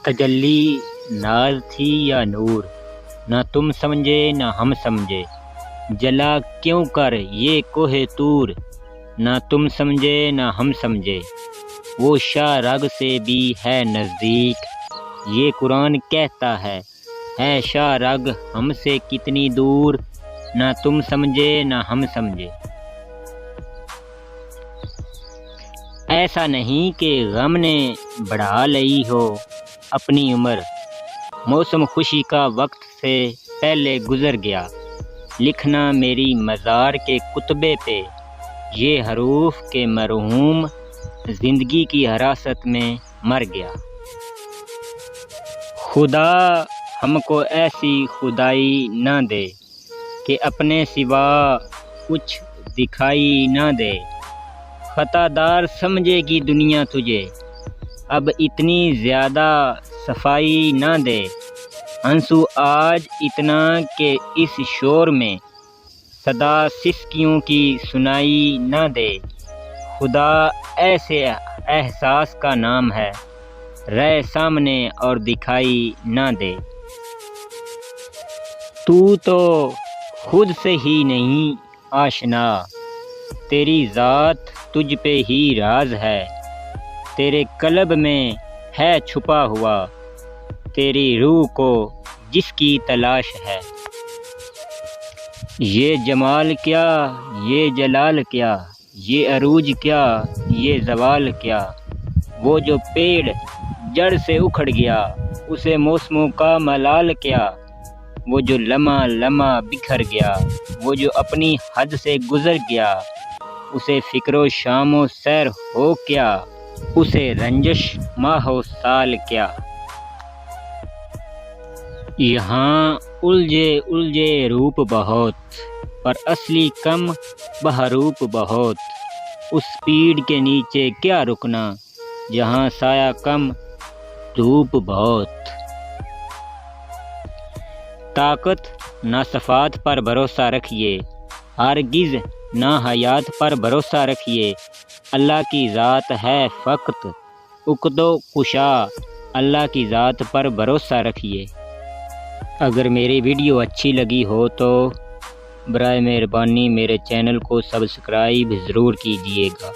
تجلی ناز تھی یا نور، نہ تم سمجھے نہ ہم سمجھے، جلا کیوں کر یہ کوہ طور، نہ تم سمجھے نہ ہم سمجھے، وہ شاہ رگ سے بھی ہے نزدیک، یہ قرآن کہتا ہے شاہ رگ ہم سے کتنی دور، نہ تم سمجھے نہ ہم سمجھے۔ ایسا نہیں کہ غم نے بڑھا لئی ہو اپنی عمر، موسم خوشی کا وقت سے پہلے گزر گیا، لکھنا میری مزار کے کتبے پہ یہ حروف کے مرحوم زندگی کی حراست میں مر گیا۔ خدا ہم کو ایسی خدائی نہ دے کہ اپنے سوا کچھ دکھائی نہ دے، خطا دار سمجھے گی دنیا تجھے، اب اتنی زیادہ صفائی نہ دے، آنسو آج اتنا کہ اس شور میں صدا سسکیوں کی سنائی نہ دے، خدا ایسے احساس کا نام ہے رہے سامنے اور دکھائی نہ دے۔ تو خود سے ہی نہیں آشنا، تیری ذات تجھ پہ ہی راز ہے، تیرے قلب میں ہے چھپا ہوا، تیری روح کو جس کی تلاش ہے۔ یہ جمال کیا یہ جلال کیا، یہ عروج کیا یہ زوال کیا، وہ جو پیڑ جڑ سے اکھڑ گیا اسے موسموں کا ملال کیا، وہ جو لمحہ لمحہ بکھر گیا، وہ جو اپنی حد سے گزر گیا، اسے فکر و شام و سیر ہو کیا، اسے رنجش ماہ و سال کیا۔ یہاں الجھے روپ بہت پر اصلی کم بحروپ بہت، اس پیڑ کے نیچے کیا رکنا جہاں سایہ کم دھوپ بہت۔ طاقت نہ صفات پر بھروسہ رکھیے، ہرگز نہ حیات پر بھروسہ رکھیے، اللہ کی ذات ہے فقط عقد و کشا، اللہ کی ذات پر بھروسہ رکھیے۔ اگر میری ویڈیو اچھی لگی ہو تو برائے مہربانی میرے چینل کو سبسکرائب ضرور کیجیے گا۔